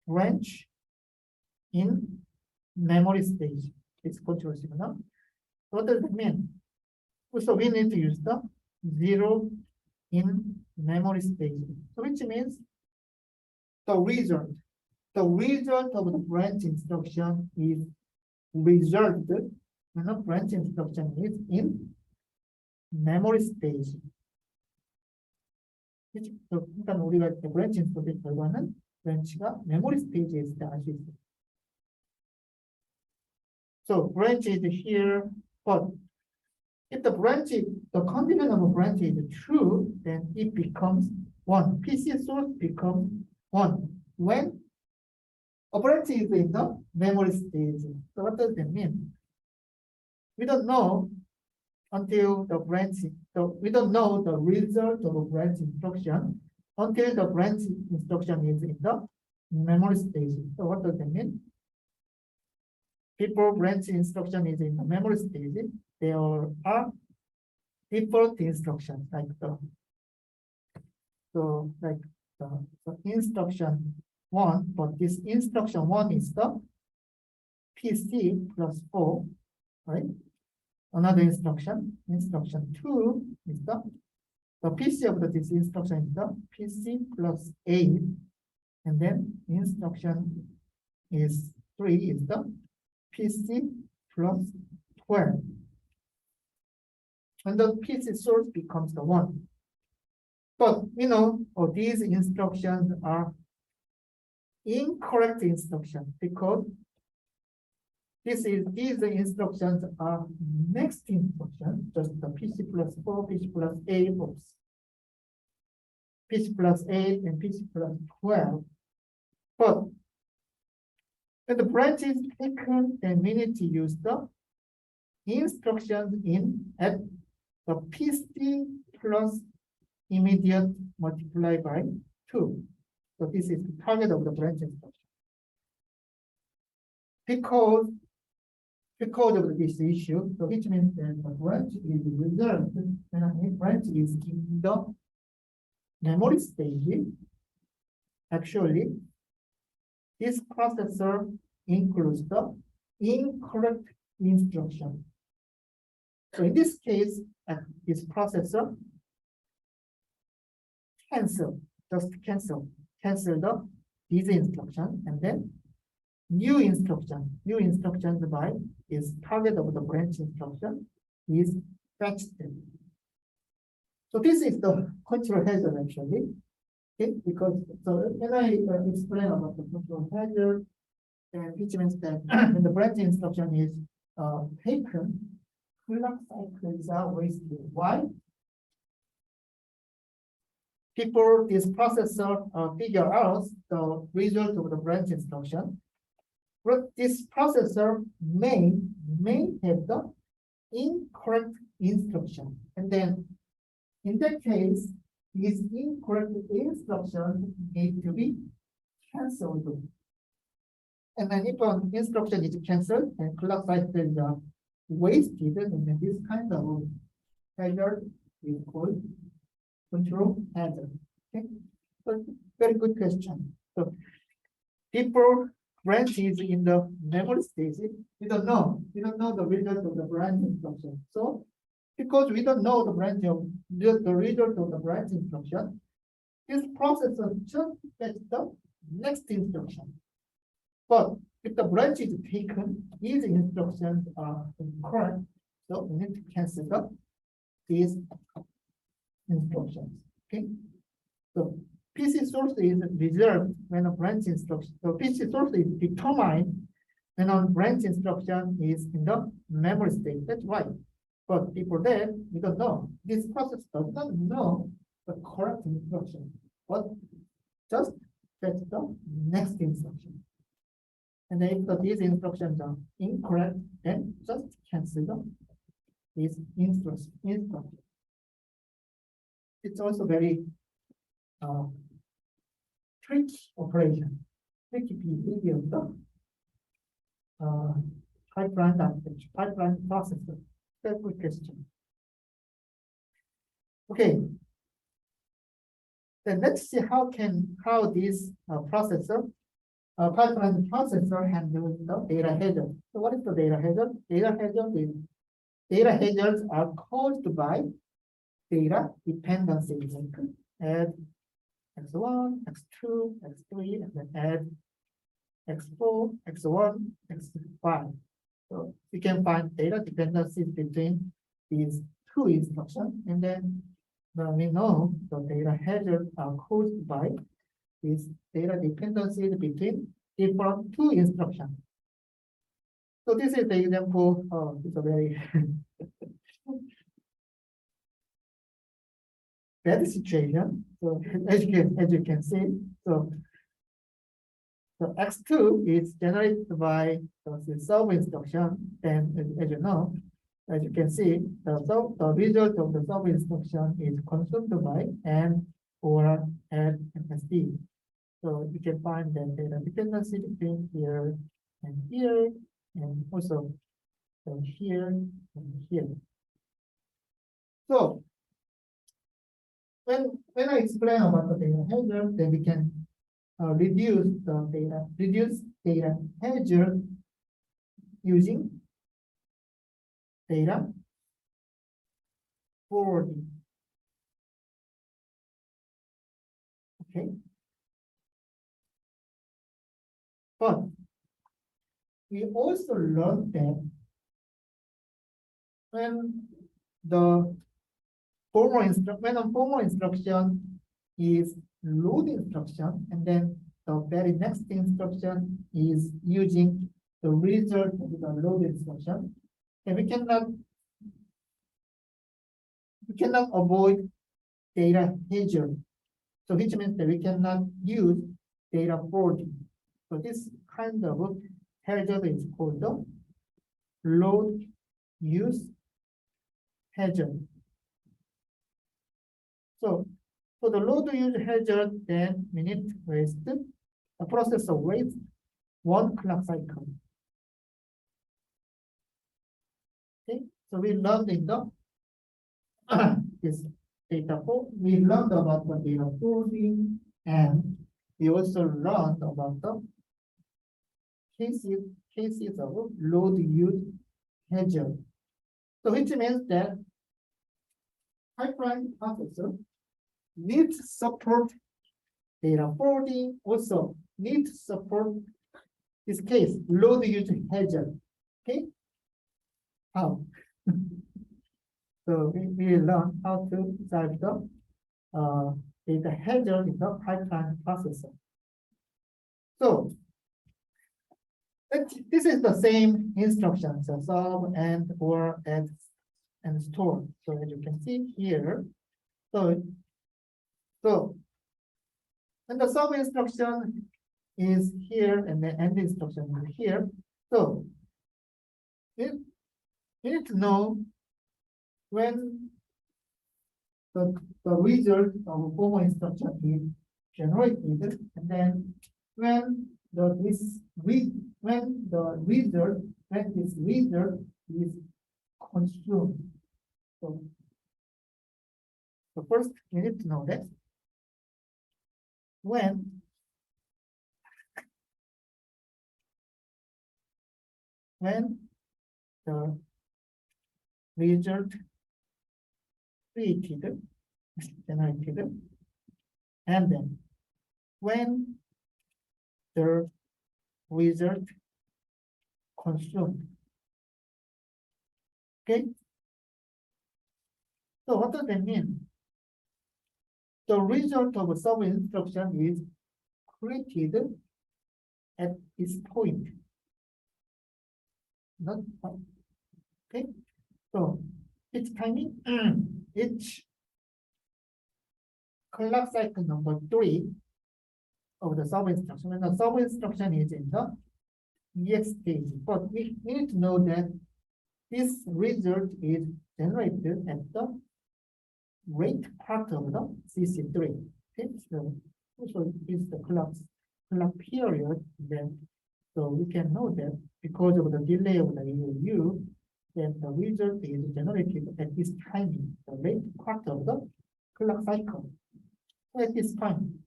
branch in memory stage. It's control signal. What does it mean? So we need to use the 0 in memory stage. So which means the result of the branch instruction is reserved when the branch instruction is in memory stage. 일단 우리가 branch instruction 결과는 branch가 memory stage 있을 때 알 수 있어요. So branch is here, but if the condition of a branch is true, then it becomes 1. PC source becomes 1 when a branch is in the memory stage. So what does that mean? We don't know until the branch. So we don't know the result of a branch instruction until the branch instruction is in the memory stage. So what does that mean? Before branch instruction is in the memory stage, there are default instructions like the instruction 1, but this instruction 1 is the PC plus 4, right? Another instruction 2 is the PC of this instruction is the PC plus 8, and then instruction is 3 is the PC plus 12. And the PC source becomes the 1. But these instructions are incorrect instructions because these instructions are next instruction, just the PC plus 4, PC plus 8, PC plus 8, and PC plus 12. But when the branch is taken, then we need to use the instructions at the PC plus immediate multiplied by 2. So this is the target of the branch instruction. Because of this issue, so which means that the branch is reserved when a branch is in the memory stage. Actually, this processor includes the incorrect instruction. So in this case, this processor cancel these instructions, and then new instructions by this target of the branch instruction is fetched. So this is the control hazard actually. Okay, because so when I explain about the control hazard, which means that when the branch instruction is taken, clock cycles are wasted. Why? Before this processor figure out the result of the branch instruction, but this processor may have the incorrect instruction, and then in that case, these incorrect instructions need to be cancelled. And then if an instruction is cancelled and clock cycles are wasted, then this kind of hazard is called control hazard. Okay, so very good question. So before branch is in the memory stage, we don't know the result of the branch instruction. So because we don't know the result of the branch instruction, this processor just gets the next instruction. But if the branch is taken, these instructions are incorrect, so we need to cancel these instructions. Okay, so PC source is reserved when a branch instruction. So PC source is determined when a branch instruction is in the memory state. That's right. But before that, we don't know. This process does not know the correct instruction, but just fetch the next instruction. And if these instructions are incorrect, then just cancel these instructions. It's also very tricky operation, tricky behavior of the pipeline architecture, pipeline processor. That's a good question. Okay. Then let's see how this pipeline processor handles the data hazard. So what is the data hazard? Data hazards are caused by data dependencies. Add x1, x2, x3, and then add x4, x1, x5. So you can find data dependencies between these two instructions, and then we know the data hazards are caused by these data dependencies between different two instructions. So this is the example. It's a very bad situation. So as you can see, so x2 is generated by the solve instruction. And as you know, as you can see, the result of the solve instruction is consumed by n or add and sd. So you can find the data dependency between here, and also here and here. So when I explain about the data hazard, then we can reduce data hazard using data forwarding. Okay. But we also learned that when a formal instruction is load instruction, and then the very next instruction is using the result of the load instruction, and we cannot avoid data hazard. So which means that we cannot use data forwarding. So this kind of hazard is called the load use hazard. So for the load use hazard, then we need to waste the processor waits one clock cycle. Okay, so we learned in the this data for we learned about the data forwarding, and we also learned about the cases of load use hazard. So which means that pipeline processor needs to support data forwarding, also needs to support this case load use hazard. Okay, how? So we learn how to solve the data hazard in the pipeline processor. So this is the same instruction, so solve and or add and store. So as you can see here, so and the sub instruction is here and the end instruction is here. So you need to know when the result of a formal instruction is generated, and then when this result is consumed. So first you need to know that when the result created, generated, and then when the result consumed. Okay. So what does that mean? The result of a sub instruction is created at this point. Not okay. So each timing, each clock cycle number 3 of the sub instruction, and the sub instruction is in the EX stage. But we need to know that this result is generated at the rate part of the CC3. Okay, so is the clock period. Then so we can know that because of the delay of the ALU, then the result is generated at this timing, the rate part of the clock cycle. At this time.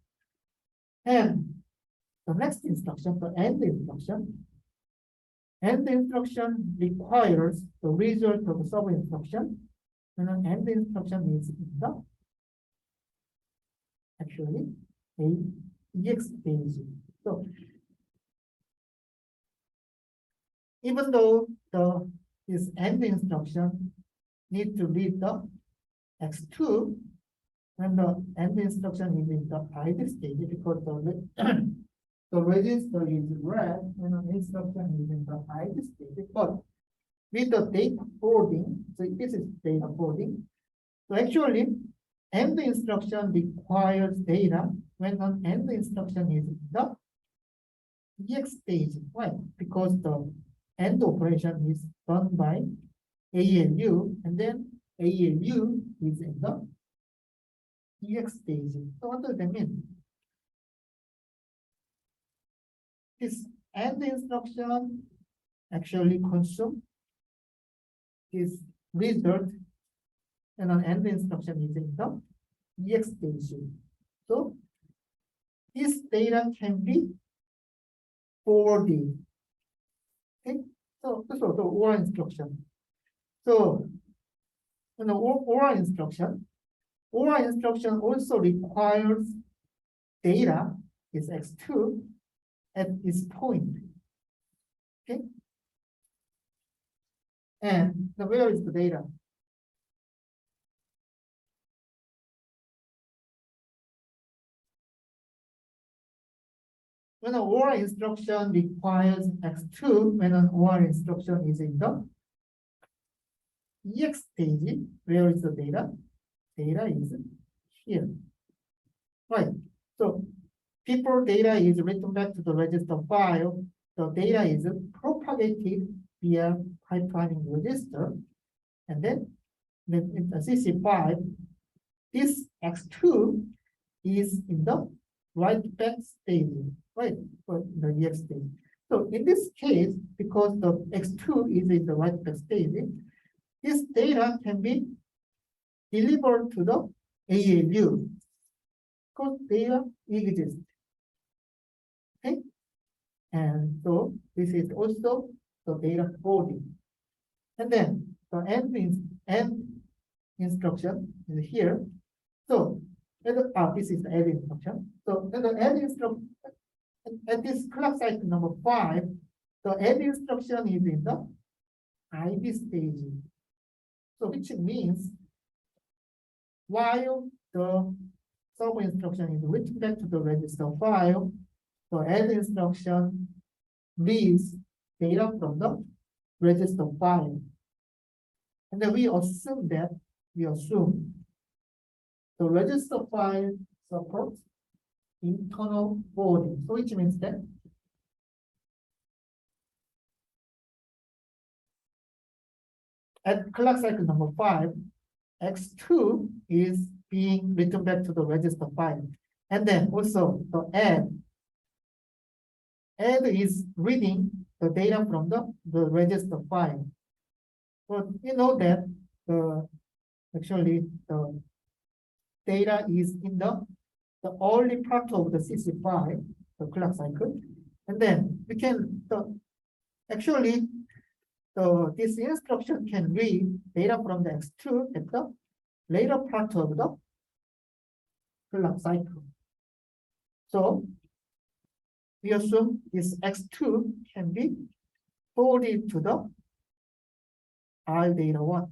And the next instruction, the end instruction requires the result of the sub instruction, and an end instruction is in the actually a EX stage. So even though this end instruction need to read the X2 when the end instruction is in the idle stage, because the register is red and the instruction is in the idle stage. But with the data forwarding, so this is data forwarding. So actually, end instruction requires data when an end instruction is in the EX stage. Why? Because the end operation is done by ALU, and then ALU is in the EX stage. So what does that mean? This end instruction actually consume this result, and an end instruction is in the EX stage. So this data can be forwarded. Okay, so the OR instruction. So in the OR instruction also requires data is X2 at this point. Okay. And where is the data? When an OR instruction requires X2, when an OR instruction is in the EX stage, where is the data? Data is here. Right. So before data is written back to the register file, the data is propagated via pipelining register, and then in the CC5, this X2 is in the write back stage, right? For the EX stage. So in this case, because the X2 is in the write back stage, this data can be delivered to the ALU because data exists. Okay, and so this is also the data forwarding, and then the end instruction is here. So this is the end instruction. So the end instruction at this clock cycle number 5, the end instruction is in the IV stage. So which means while the sub instruction is written back to the register file, the end instruction reads data from the register file. And then we assume the register file supports internal forwarding. So which means that at clock cycle number 5, X2 is being written back to the register file. And then also the add is reading the data from the register file. So you know that actually the data is in the early part of the CC5, the clock cycle. And then we can actually this instruction can read data from the X2 at the later part of the clock cycle. So we assume this X2 can be forwarded to the R data 1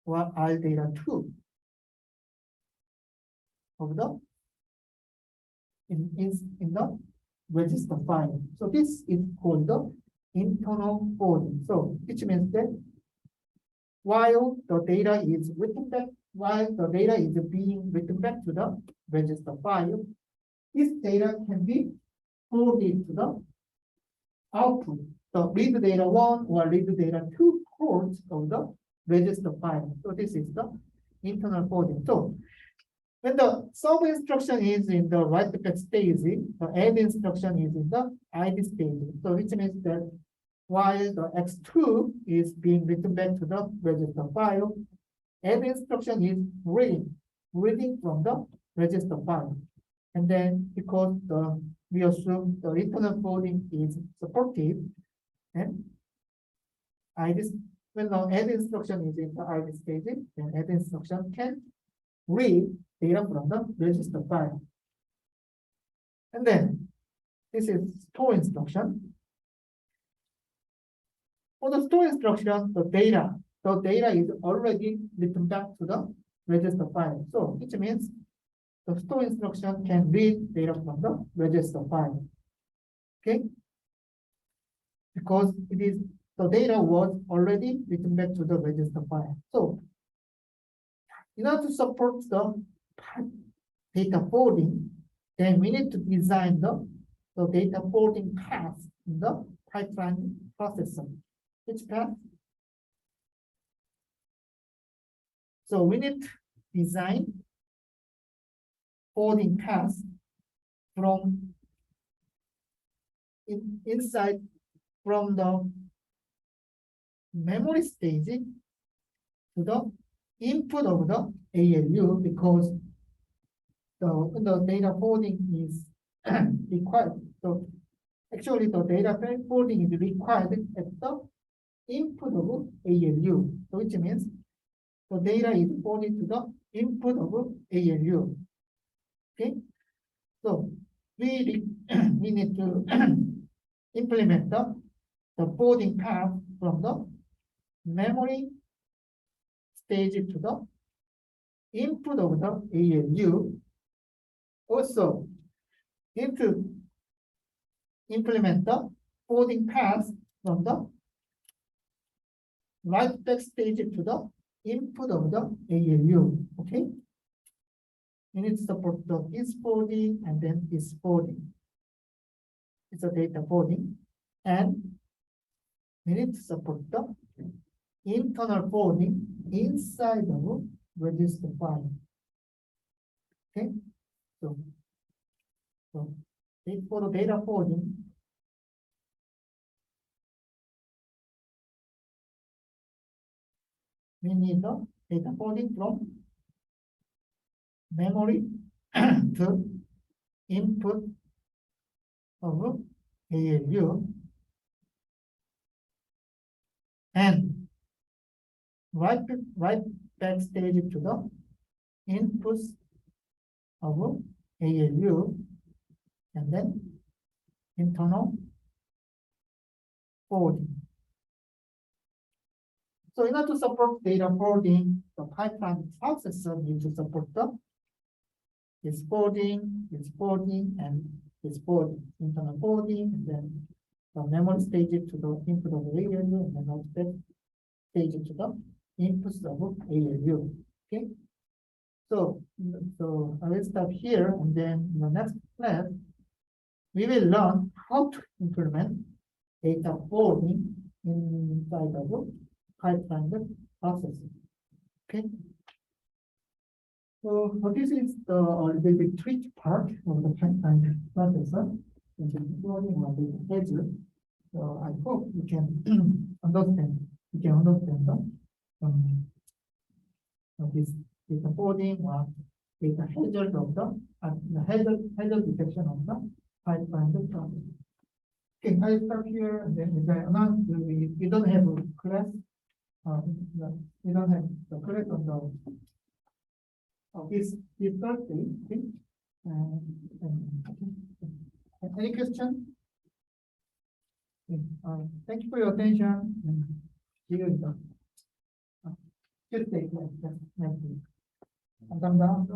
or R data 2 of the in the register file. So this is called the internal forwarding. So which means that while the data is written back, while the data is being written back to the register file, this data can be forwarded to the output, the read data 1 or read data 2 ports of the register file. So this is the internal forwarding. So when the sub instruction is in the write back stage, the add instruction is in the ID stage. So which means that while the X2 is being written back to the register file, add instruction is reading from the register file. And then because we assume the internal forwarding is supportive, and when the add instruction is in the ID stage, then add instruction can read data from the register file. And then this is store instruction. For the store instruction, the data is already written back to the register file. So which means the store instruction can read data from the register file. Okay? Because the data was already written back to the register file. So in order to support the data forwarding, then we need to design the data forwarding path in the pipeline processor. Which path? So we need to design forwarding path from inside from the memory stage to the input of the ALU, because the data forwarding is required. So actually the data forwarding is required at the input of ALU. So which means the data is forwarded to the input of ALU. Okay. So we need to implement the forwarding path from the memory stage to the input of the ALU. Also, need to implement the forwarding path from the write back stage to the input of the ALU. Okay. We need to support this forwarding and then this forwarding. It's a data forwarding, and we need to support the internal forwarding inside of register file. Okay, so for the data forwarding, we need the data forwarding from memory to input of ALU, and write back stage to the inputs of ALU, and then internal forwarding. So in order to support data forwarding, the pipeline processor needs to support this forwarding, and this forwarding, internal forwarding, and then the memory stage to the input of the ALU, and then write back stage to the inputs of ALU. Okay. So I will stop here, and then in the next class, we will learn how to implement data forwarding inside of pipeline processing. Okay. So this is the little bit tricky part of the pipeline processor, which is forwarding of the hedger. So I hope you can understand. You can understand this data forwarding or data hazard of the hazard detection of the pipeline process. Okay, I start here, and then as I announced, we don't have a class. We don't have the class on the this Thursday. Okay. Any question? Okay, thank you for your attention. And see you in the Tuesday class. Thank you. 감사합니다.